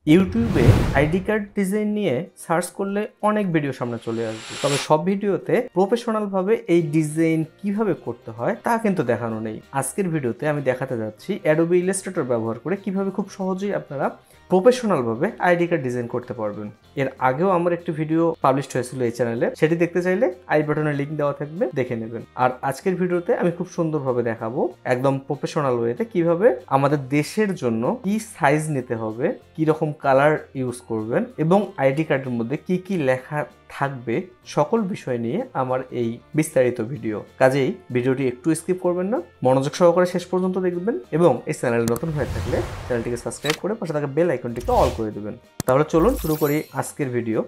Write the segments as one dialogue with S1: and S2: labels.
S1: ইউটিউবে ID card design নিয়ে search করলে অনেক ভিডিও সামনে চলে আসবে, তবে সব ভিডিওতে প্রফেশনাল ভাবে এই ডিজাইন কিভাবে করতে হয় তা কিন্তু দেখানো নেই। আজকের ভিডিওতে আমি দেখাতে যাচ্ছি অ্যাডোবি ইলাস্ট্রেটর ব্যবহার করে কিভাবে খুব সহজেই আপনারা প্রফেশনাল ভাবে আইডি কার্ড ডিজাইন করতে পারবেন। এর আগেও আমার একটি ভিডিও পাবলিশ হয়েছিল এই চ্যানেলে, সেটি দেখতে চাইলে আই বাটনে লিংক দেওয়া থাকবে, দেখে নেবেন। আর আজকের ভিডিওতে আমি খুব সুন্দরভাবে দেখাবো একদম প্রফেশনাল ওয়েতে কিভাবে আমাদের দেশের জন্য কি সাইজ নিতে হবে, কি রকম কালার ইউজ করবেন এবং আইডি কার্ডের মধ্যে কি কি লেখা থাকবে, সকল বিষয় নিয়ে আমার এই বিস্তারিত ভিডিও। কাজেই ভিডিওটি একটু স্কিপ করবেন না, মনোযোগ সহকারে শেষ পর্যন্ত দেখবেন এবং এই চ্যানেলে নতুন হয়ে থাকলে চ্যানেলটিকে সাবস্ক্রাইব করে পাশে থাকা বেল আইকনটিকে অল করে দেবেন। তাহলে চলুন শুরু করি আজকের ভিডিও।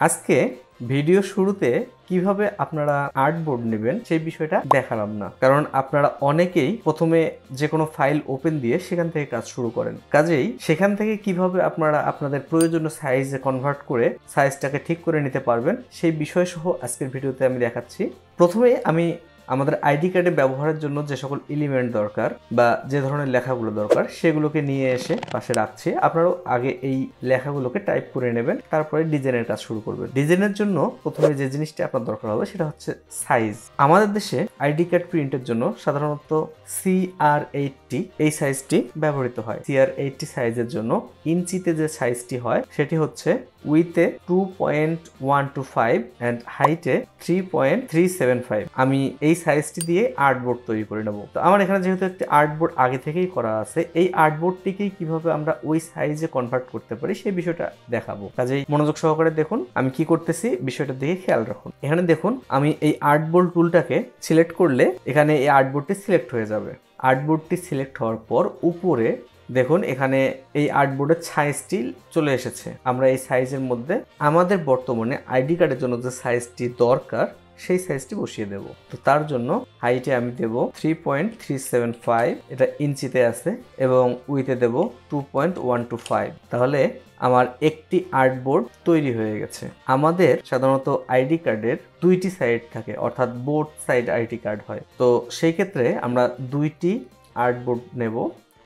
S1: আজকে ভিডিও শুরুতে কিভাবে আপনারা আর্টবোর্ড নেবেন সেই বিষয়টা দেখালাম না, কারণ আপনারা অনেকেই প্রথমে যে কোনো ফাইল ওপেন দিয়ে সেখান থেকে কাজ শুরু করেন। কাজেই সেখান থেকে কিভাবে আপনারা আপনাদের প্রয়োজনীয় সাইজে কনভার্ট করে সাইজটাকে ঠিক করে নিতে পারবেন সেই বিষয় সহ আজকের ভিডিওতে আমি দেখাচ্ছি। প্রথমে আমি আমাদের আইডি কার্ডে ব্যবহারের জন্য যে সকল এলিমেন্ট দরকার বা যে ধরনের লেখাগুলো দরকার সেগুলোকে নিয়ে এসে পাশে রাখছি। আপনারাও আগে এই লেখাগুলোকে টাইপ করে নেবেন, তারপরে ডিজাইনের কাজ শুরু করবেন। ডিজাইনের জন্য প্রথমে যে জিনিসটা আপনার দরকার হবে সেটা হচ্ছে সাইজ। আমাদের দেশে আইডি কার্ড প্রিন্টের জন্য সাধারণত CR80 এই সাইজটি ব্যবহৃত হয়। CR80 সাইজের জন্য ইঞ্চিতে যে সাইজটি হয় সেটি হচ্ছে উইথে 2.125 অ্যান্ড হাইটে 3.375। আমি এই সাইজটি দিয়ে আর্টবোর্ড তৈরি করে নেব। তো আমার এখানে যেহেতু একটি আর্টবোর্ড আগে থেকেই করা আছে, এই আর্টবোর্ডটিকেই কিভাবে আমরা ওই সাইজে কনভার্ট করতে পারি সেই বিষয়টা দেখাবো। কাজেই মনোযোগ সহকারে দেখুন আমি কি করতেছি, বিষয়টার দিকে খেয়াল রাখুন। এখানে দেখুন আমি এই আর্টবোর্ড টুলটাকে সিলেক্ট করলে এখানে এই আর্টবোর্ডটি সিলেক্ট হয়ে যাবে। আর্টবোর্ডটি সিলেক্ট হওয়ার পর উপরে দেখুন এখানে এই আর্টবোর্ডের সাইজটি চলে এসেছে। আমরা এই সাইজের মধ্যে আমাদের বর্তমানে আইডি কার্ডের জন্য যে সাইজটি দরকার সেই সাইজটি বসিয়ে দেব। তো তার জন্য হাইটে আমি দেব 3.375, এটা ইঞ্চিতে আছে, এবং উইথে দেব 2.125। তাহলে আমার একটি আর্টবোর্ড তৈরি হয়ে গেছে। আমাদের সাধারণত আইডি কার্ডের দুইটি সাইড থাকে, অর্থাৎ বোথ সাইড আইডি কার্ড হয়। তো সেই ক্ষেত্রে আমরা দুইটি আর্টবোর্ড নেব,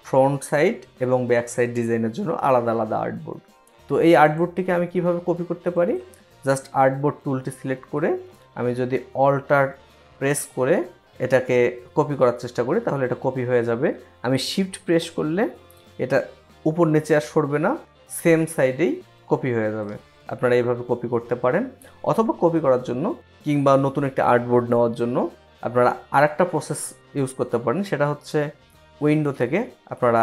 S1: ফ্রন্ট সাইড এবং ব্যাক সাইড ডিজাইনের জন্য আলাদা আলাদা আর্টবোর্ড। তো এই আর্টবোর্ডটিকে আমি কিভাবে কপি করতে পারি, জাস্ট আর্টবোর্ড টুলটি সিলেক্ট করে আমি যদি অল্টার প্রেস করে এটাকে কপি করার চেষ্টা করি তাহলে এটা কপি হয়ে যাবে। আমি শিফট প্রেস করলে এটা উপর নিচে আর সরবে না, সেম সাইডেই কপি হয়ে যাবে। আপনারা এইভাবে কপি করতে পারেন, অথবা কপি করার জন্য কিংবা নতুন একটা আর্টবোর্ড নেওয়ার জন্য আপনারা আরেকটা প্রসেস ইউজ করতে পারেন। সেটা হচ্ছে উইন্ডো থেকে আপনারা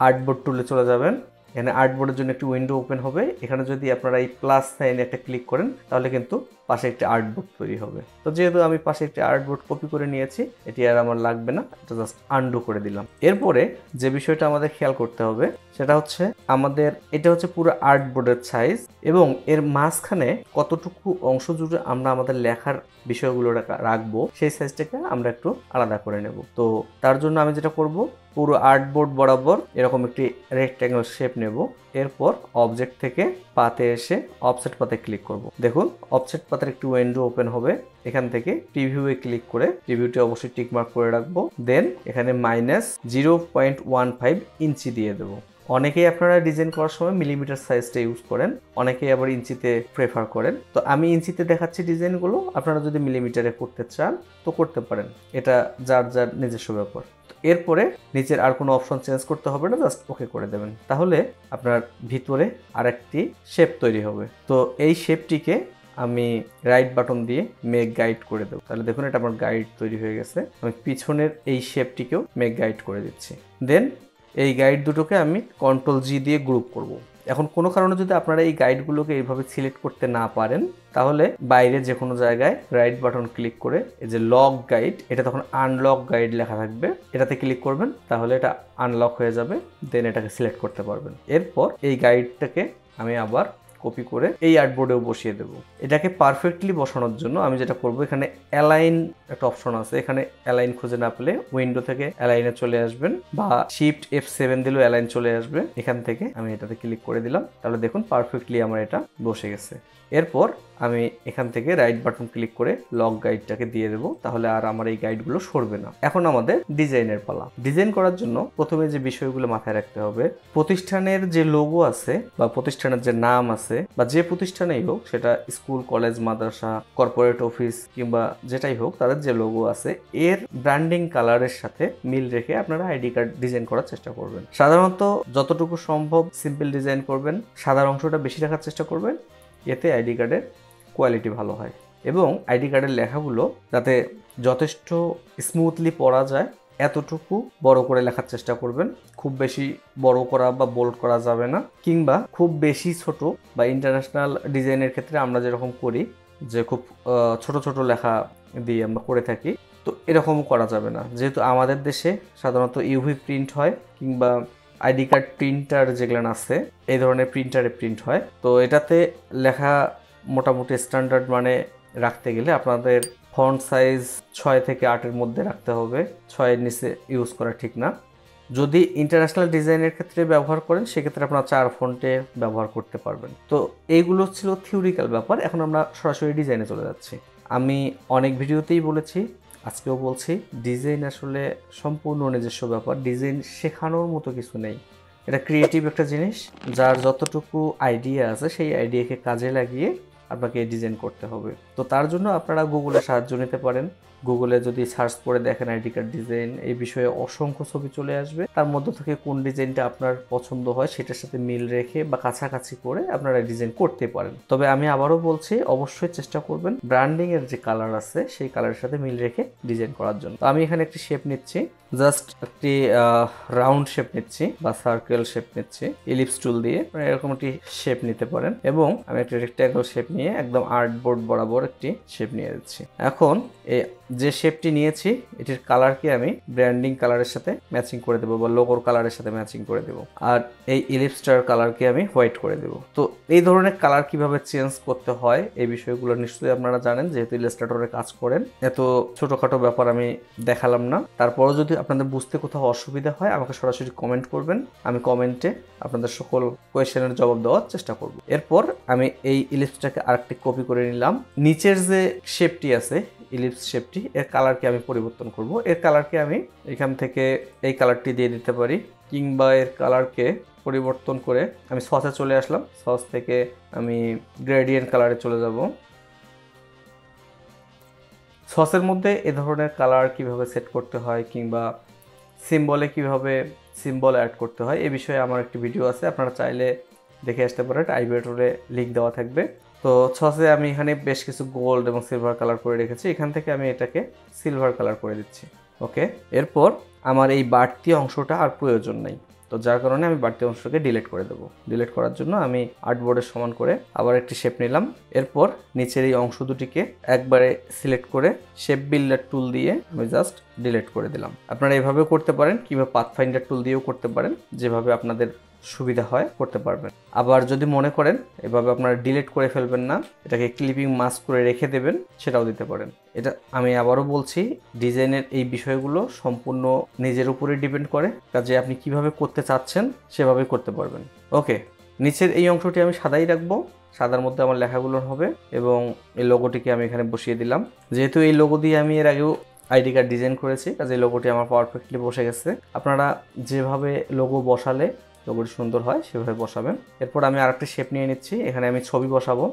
S1: আর্টবোর্ড টুলে চলে যাবেন। এখানে আর্টবোর্ডের জন্য একটি উইন্ডো ওপেন হবে। এখানে যদি আপনারা এই প্লাস সাইনে একটা ক্লিক করেন তাহলে কিন্তু পাশে একটি আর্টবোর্ড তৈরি হবে। তো যেহেতু আমি পাশে একটি আর্টবোর্ড কপি করে নিয়েছি, এটি আর আমার লাগবে না, এটা জাস্ট আনডু করে দিলাম। এরপরে যে বিষয়টা আমাদের খেয়াল করতে হবে সেটা হচ্ছে আমাদের এটা হচ্ছে পুরো আর্টবোর্ডের সাইজ এবং এর মাঝখানে কতটুকু অংশ জুড়ে আমরা আমাদের লেখার বিষয়গুলো রাখবো সেই সাইজটাকে আমরা একটু আলাদা করে নেব। তো তার জন্য আমি যেটা করব, পুরো আর্টবোর্ড বরাবর এরকম একটি রেক্ট্যাঙ্গেল শেপ নেব। এরপর অবজেক্ট থেকে পাতে এসে অফসেট পাতে ক্লিক করব। দেখুন অফসেট পাতের একটি উইন্ডো ওপেন হবে। এখান থেকে প্রিভিউয়ে ক্লিক করে প্রিভিউটি অবশ্যই টিক মার্ক করে রাখবো। দেন এখানে -0.15 ইঞ্চি দিয়ে দেবো। অনেকেই আপনারা ডিজাইন করার সময় মিলিমিটার সাইজটা ইউজ করেন, অনেকেই আবার ইঞ্চিতে প্রেফার করেন। তো আমি ইঞ্চিতে দেখাচ্ছি ডিজাইনগুলো, আপনারা যদি মিলিমিটারে করতে চান তো করতে পারেন, এটা যার যার নিজস্ব ব্যাপার। এরপরে নিচের আর কোনো অপশন চেঞ্জ করতে হবে না, জাস্ট ওকে করে দেবেন। তাহলে আপনার ভিতরে আরেকটি শেপ তৈরি হবে। তো এই শেপটিকে আমি রাইট বাটন দিয়ে মেক গাইড করে দেবো। তাহলে দেখুন এটা আমার গাইড তৈরি হয়ে গেছে। আমি পিছনের এই শেপটিকেও মেক গাইড করে দিচ্ছি। দেন এই গাইড দুটোকে আমি Ctrl+G দিয়ে গ্রুপ করব। এখন কোনো কারণে যদি আপনারা এই গাইডগুলোকে এইভাবে সিলেক্ট করতে না পারেন তাহলে বাইরে যে কোনো জায়গায় রাইট বাটন ক্লিক করে এই যে লক গাইড, এটা তখন আনলক গাইড লেখা থাকবে, এটাতে ক্লিক করবেন, তাহলে এটা আনলক হয়ে যাবে। দেন এটাকে সিলেক্ট করতে পারবেন। এরপর এই গাইডটাকে আমি আবার কপি করে এই আর্টবোর্ডেও বসিয়ে দেব। এটাকে পারফেক্টলি বসানোর জন্য আমি যেটা করব, এখানে অ্যালাইন একটা অপশন আছে, এখানে অ্যালাইন খুঁজে না পেলে উইন্ডো থেকে অ্যালাইনে চলে আসবেন বা শিফট F7 দিলেও অ্যালাইন চলে আসবে। এখান থেকে আমি এটাতে ক্লিক করে দিলাম, তাহলে দেখুন পারফেক্টলি আমার এটা বসে গেছে। এরপর আমি এখান থেকে রাইট বাটন ক্লিক করে লক গাইডটাকে দিয়ে দেবো, তাহলে আর আমার এই গাইডগুলো সরবে না। এখন আমাদের ডিজাইনের পালা। ডিজাইন করার জন্য প্রথমে যে বিষয়গুলো মাথায় রাখতে হবে, প্রতিষ্ঠানের যে লোগো আছে বা প্রতিষ্ঠানের যে নাম আছে বা যে প্রতিষ্ঠানেই হোক, সেটা স্কুল, কলেজ, মাদ্রাসা, কর্পোরেট অফিস কিংবা যেটাই হোক, তাদের যে লোগো আছে এর ব্র্যান্ডিং কালারের সাথে মিল রেখে আপনারা আইডি কার্ড ডিজাইন করার চেষ্টা করবেন। সাধারণত যতটুকু সম্ভব সিম্পল ডিজাইন করবেন, সাদা অংশটা বেশি রাখার চেষ্টা করবেন, এতে আইডি কার্ডের কোয়ালিটি ভালো হয়। এবং আইডি কার্ডের লেখাগুলো যাতে যথেষ্ট স্মুথলি পড়া যায় এতটুকু বড় করে লেখার চেষ্টা করবেন। খুব বেশি বড় করা বা বোল্ড করা যাবে না, কিংবা খুব বেশি ছোট বা ইন্টারন্যাশনাল ডিজাইনের ক্ষেত্রে আমরা যেরকম করি যে খুব ছোট ছোট লেখা দিয়ে আমরা করে থাকি, তো এরকম করা যাবে না। যেহেতু আমাদের দেশে সাধারণত ইউভি প্রিন্ট হয় কিংবা আইডি কার্ড প্রিন্টার যেগুলো আছে এই ধরনের প্রিন্টারে প্রিন্ট হয়, তো এটাতে লেখা মোটামুটি স্ট্যান্ডার্ড মানে রাখতে গেলে আপনাদের ফন্ট সাইজ 6 থেকে 8-এর মধ্যে রাখতে হবে। 6-এর নিচে ইউজ করা ঠিক না। যদি ইন্টারন্যাশনাল ডিজাইনের ক্ষেত্রে ব্যবহার করেন সেক্ষেত্রে আপনারা 4 ফন্টে ব্যবহার করতে পারবেন। তো এইগুলো ছিল থিওরিক্যাল ব্যাপার। এখন আমরা সরাসরি ডিজাইনে চলে যাচ্ছি। আমি অনেক ভিডিওতেই বলেছি, আজকেও বলছি, ডিজাইন আসলে সম্পূর্ণ নিজস্ব ব্যাপার। ডিজাইন শেখানোর মতো কিছু নেই, এটা ক্রিয়েটিভ একটা জিনিস। যার যতটুকু আইডিয়া আছে সেই আইডিয়াকে কাজে লাগিয়ে আপনাকে ডিজাইন করতে হবে। তো তার জন্য আপনারা গুগলের সাহায্য নিতে পারেন। গুগলে যদি সার্চ করে দেখেন আইডি কার্ড ডিজাইন, এই বিষয়ে অসংখ্য ছবি চলে আসবে। তার মধ্য থেকে কোন ডিজাইনটা আপনার পছন্দ হয় সেটার সাথে মিল রেখে বা কাছাকাছি করে আপনারা ডিজাইন করতে পারেন। তবে আমি আবারও বলছি, অবশ্যই চেষ্টা করবেন ব্র্যান্ডিং এর যে কালার আছে সেই কালারের সাথে মিল রেখে ডিজাইন করার জন্য। তো আমি এখানে একটি শেপ নিচ্ছি, জাস্ট একটি রাউন্ড শেপ নিচ্ছি বা সার্কেল শেপ নিচ্ছি ইলিপস টুল দিয়ে। এরকম একটি শেপ নিতে পারেন। এবং আমি একটি রেক্ট্যাঙ্গেল শেপ নিয়ে একদম আর্টবোর্ড বরাবর একটি শেপ নিয়ে দিচ্ছি। এখন যে শেপটি নিয়েছি এটির কালারকে আমি ব্র্যান্ডিং কালারের সাথে ম্যাচিং করে দেবো বা লোগোর কালারের সাথে ম্যাচিং করে দেবো। আর এই ইলিপসটার কালারকে আমি হোয়াইট করে দেবো। তো এই ধরনের কালার কিভাবে চেঞ্জ করতে হয় এই বিষয়গুলো নিশ্চয়ই আপনারা জানেন, যেহেতু ইলাস্ট্রেটরে কাজ করেন। এত ছোটখাটো ব্যাপার আমি দেখালাম না। তারপরও যদি আপনাদের বুঝতে কোথাও অসুবিধা হয় আমাকে সরাসরি কমেন্ট করবেন, আমি কমেন্টে আপনাদের সকল কোয়েশ্চেনের জবাব দেওয়ার চেষ্টা করব। এরপর আমি এই ইলিপসটাকে আরেকটি কপি করে নিলাম। নিচের যে শেপটি আছে ইলিপস শেপটি, এর কালারকে আমি পরিবর্তন করব। এর কালারকে আমি এখান থেকে এই কালারটি দিয়ে দিতে পারি, কিংবা এর কালারকে পরিবর্তন করে আমি সসে চলে আসলাম। সস থেকে আমি গ্রেডিয়েন্ট কালারে চলে যাব। সসের মধ্যে এ ধরনের কালার কিভাবে সেট করতে হয় কিংবা সিম্বলে কিভাবে সিম্বল অ্যাড করতে হয় এ বিষয়ে আমার একটি ভিডিও আছে, আপনারা চাইলে দেখে আসতে পারেন। আই বাটনে লিঙ্ক দেওয়া থাকবে। তো সসে আমি এখানে বেশ কিছু গোল্ড এবং সিলভার কালার করে রেখেছি, এখান থেকে আমি এটাকে সিলভার কালার করে দিচ্ছি। ওকে, এরপর আমার এই বাড়তি অংশটা আর প্রয়োজন নেই, তো যার কারণে আমি বাড়তি অংশটাকে ডিলিট করে দেবো। ডিলিট করার জন্য আমি আর্টবোর্ডের সমান করে আবার একটি শেপ নিলাম। এরপর নিচের এই অংশ দুটিকে একবারে সিলেক্ট করে শেপ বিল্ডার টুল দিয়ে আমি জাস্ট ডিলিট করে দিলাম। আপনারা এভাবেও করতে পারেন কিংবা পাথফাইন্ডার টুল দিয়েও করতে পারেন, যেভাবে আপনাদের সুবিধা হয় করতে পারবেন। আবার যদি মনে করেন এভাবে আপনারা ডিলিট করে ফেলবেন না, এটাকে ক্লিপিং মাস্ক করে রেখে দেবেন, সেটাও দিতে পারেন। এটা আমি আবারও বলছি, ডিজাইনের এই বিষয়গুলো সম্পূর্ণ নিজের উপরে ডিপেন্ড করে, কাজে আপনি কিভাবে করতে চাচ্ছেন সেভাবে করতে পারবেন। ওকে, নিচের এই অংশটি আমি সাদাই রাখবো, সাদার মধ্যে আমার লেখাগুলো হবে এবং এই লোগোটিকে আমি এখানে বসিয়ে দিলাম। যেহেতু এই লোগো দিয়ে আমি এর আগেও আইডি কার্ড ডিজাইন করেছি, কাজে এই লোগোটি আমার পারফেক্টলি বসে গেছে। আপনারা যেভাবে লোগো বসালে লোগোটি সুন্দর হয় সেভাবে বসাবেন। এরপর আমি আরেকটি শেপ নিয়ে নিচ্ছি, এখানে আমি ছবি বসাবো।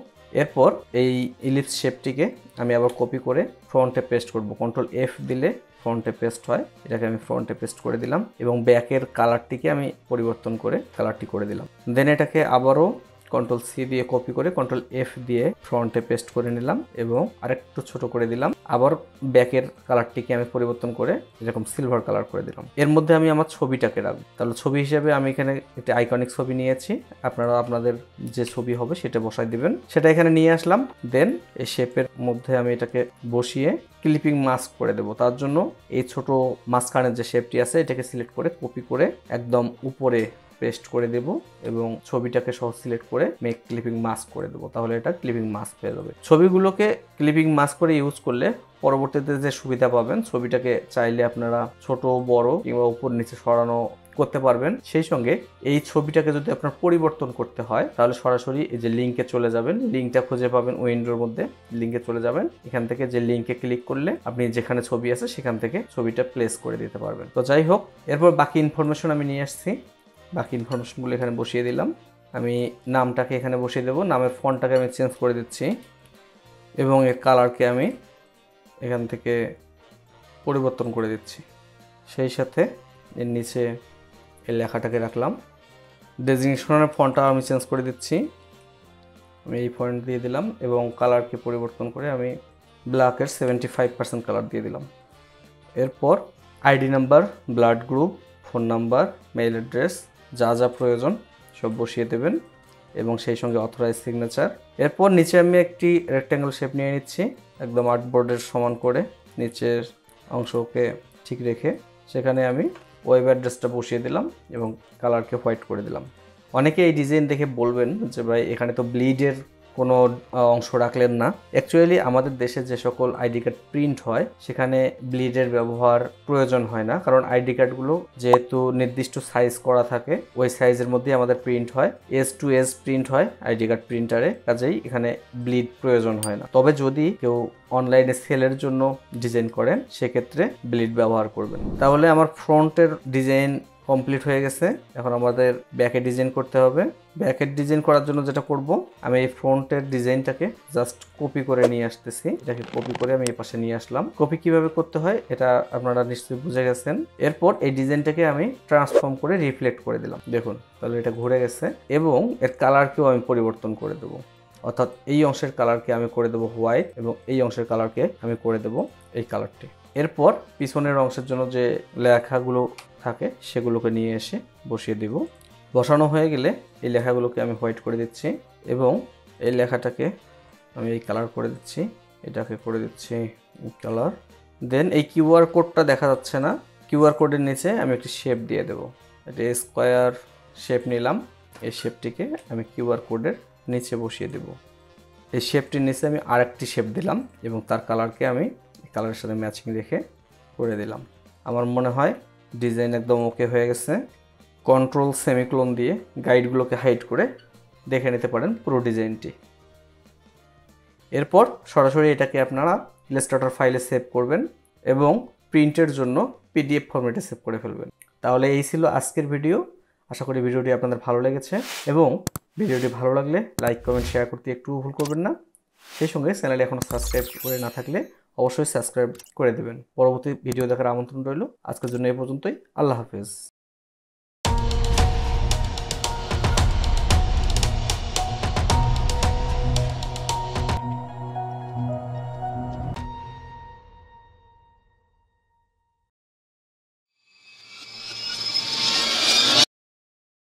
S1: এরপর এই ইলিপস শেপটিকে আমি আবার কপি করে ফ্রন্টে পেস্ট করব। কন্ট্রোল এফ দিলে ফ্রন্টে পেস্ট হয়, এটাকে আমি ফ্রন্টে পেস্ট করে দিলাম এবং ব্যাকের কালারটিকে আমি পরিবর্তন করে কালারটি করে দিলাম। দেন এটাকে আবারও কন্ট্রোল সি দিয়ে কপি করে কন্ট্রোল এফ দিয়ে ফ্রন্টে পেস্ট করে নিলাম এবং আরেকটু ছোট করে দিলাম। আবার ব্যাকের কালারটিকে আমি পরিবর্তন করে এরকম সিলভার কালার করে দিলাম। এর মধ্যে আমি আমার ছবিটাকে রাখবো, তাহলে ছবি হিসেবে আমি এখানে একটি আইকনিক ছবি নিয়েছি। আপনারা আপনাদের যে ছবি হবে সেটা বসাই দিবেন, সেটা এখানে নিয়ে আসলাম। দেন এই শেপের মধ্যে আমি এটাকে বসিয়ে ক্লিপিং মাস্ক করে দেবো। তার জন্য এই ছোট মাঝখানের যে শেপটি আছে এটাকে সিলেক্ট করে কপি করে একদম উপরে পেস্ট করে দেব এবং ছবিটাকে সহ সিলেক্ট করে মেক ক্লিপিং মাস্ক করে দেবো, তাহলে এটা ক্লিপিং মাস্ক পেয়ে যাবে। ছবিগুলোকে ক্লিপিং মাস্ক করে ইউজ করলে পরবর্তীতে যে সুবিধা পাবেন, ছবিটাকে চাইলে আপনারা ছোট বড় কিংবা উপর নিচে সরানো করতে পারবেন। সেই সঙ্গে এই ছবিটাকে যদি আপনার পরিবর্তন করতে হয় তাহলে সরাসরি এই যে লিঙ্কে চলে যাবেন, লিঙ্কটা খুঁজে পাবেন উইন্ডোর মধ্যে, লিঙ্কে চলে যাবেন, এখান থেকে যে লিঙ্কে ক্লিক করলে আপনি যেখানে ছবি আছে সেখান থেকে ছবিটা প্লেস করে দিতে পারবেন। তো যাই হোক, এরপর বাকি ইনফরমেশন আমি নিয়ে আসছি, বাকি ইনফরমেশনগুলো এখানে বসিয়ে দিলাম। আমি নামটাকে এখানে বসিয়ে দেবো, নামের ফন্টটাকে আমি চেঞ্জ করে দিচ্ছি এবং এর কালারকে আমি এখান থেকে পরিবর্তন করে দিচ্ছি। সেই সাথে এর নিচে এই লেখাটাকে রাখলাম। ডেজিগনেশনের ফন্টটা আমি চেঞ্জ করে দিচ্ছি, আমি এই ফন্ট দিয়ে দিলাম এবং কালারকে পরিবর্তন করে আমি ব্ল্যাকের 75% কালার দিয়ে দিলাম। এরপর ID number, blood group, phone number, mail address যা যা প্রয়োজন সব বসিয়ে দেবেন এবং সেই সঙ্গে অথরাইজ সিগনেচার। এরপর নিচে আমি একটি রেক্ট্যাঙ্গেল শেপ নিয়ে নিচ্ছি, একদম আর্টবোর্ডের সমান করে নিচের অংশকে ঠিক রেখে সেখানে আমি ওয়েব অ্যাড্রেসটা বসিয়ে দিলাম এবং কালারকে হোয়াইট করে দিলাম। অনেকে এই ডিজাইন দেখে বলবেন যে ভাই এখানে তো ব্লিডের কোনো অংশ রাখলেন না। অ্যাকচুয়ালি আমাদের দেশে যে সকল আইডি কার্ড প্রিন্ট হয় সেখানে ব্লিডের ব্যবহার প্রয়োজন হয় না, কারণ আইডি কার্ডগুলো যেহেতু নির্দিষ্ট সাইজ করা থাকে ওই সাইজের মধ্যেই আমাদের প্রিন্ট হয়, এজ টু এজ প্রিন্ট হয় আইডি কার্ড প্রিন্টারে, কাজেই এখানে ব্লিড প্রয়োজন হয় না। তবে যদি কেউ অনলাইনে সেলের জন্য ডিজাইন করেন সেক্ষেত্রে ব্লিড ব্যবহার করবেন। তাহলে আমার ফ্রন্টের ডিজাইন কমপ্লিট হয়ে গেছে। এখন আমাদের ব্যাকের ডিজাইন করতে হবে। ব্যাকের ডিজাইন করার জন্য যেটা করব, আমি এই ফ্রন্টের ডিজাইনটাকে জাস্ট কপি করে নিয়ে আসতেছি। এটাকে কপি করে আমি এই পাশে নিয়ে আসলাম। কপি কিভাবে করতে হয় এটা আপনারা নিশ্চয়ই বুঝে গেছেন। এরপর এই ডিজাইনটাকে আমি ট্রান্সফর্ম করে রিফ্লেক্ট করে দিলাম, দেখুন তাহলে এটা ঘুরে গেছে এবং এর কালারকেও আমি পরিবর্তন করে দেবো। অর্থাৎ এই অংশের কালারকে আমি করে দেবো হোয়াইট এবং এই অংশের কালারকে আমি করে দেবো এই কালারটি। এরপর পিছনের অংশের জন্য যে লেখাগুলো থাকে সেগুলোকে নিয়ে এসে বসিয়ে দিব। বসানো হয়ে গেলে এই লেখাগুলোকে আমি হোয়াইট করে দিচ্ছি এবং এই লেখাটাকে আমি এই কালার করে দিচ্ছি, এটাকে করে দিচ্ছি কালার। দেন এই কিউআর কোডটা দেখা যাচ্ছে না, কিউআর কোডের নিচে আমি একটি শেপ দিয়ে দেব। এটা স্কোয়ার শেপ নিলাম, এই শেপটিকে আমি কিউআর কোডের নিচে বসিয়ে দেব। এই শেপটির নিচে আমি আরেকটি শেপ দিলাম এবং তার কালারকে আমি কালারের সাথে ম্যাচিং রেখে করে দিলাম। আমার মনে হয় ডিজাইন একদম ওকে হয়ে গেছে। কন্ট্রোল সেমিক্লোন দিয়ে গাইডগুলোকে হাইড করে দেখে নিতে পারেন পুরো ডিজাইনটি। এরপর সরাসরি এটাকে আপনারা ইলাস্ট্রেটর ফাইলে সেভ করবেন এবং প্রিন্টের জন্য পিডিএফ ফরম্যাটে সেভ করে ফেলবেন। তাহলে এই ছিল আজকের ভিডিও। আশা করি ভিডিওটি আপনাদের ভালো লেগেছে এবং ভিডিওটি ভালো লাগলে লাইক, কমেন্ট, শেয়ার করতে একটু ভুল করবেন না। সেই সঙ্গে চ্যানেলে এখনও সাবস্ক্রাইব করে না থাকলে অবশ্যই সাবস্ক্রাইব করে দেবেন। পরবর্তী ভিডিও দেখার আমন্ত্রণ রইল। আজকের জন্য এই পর্যন্তই। আল্লাহ হাফেজ।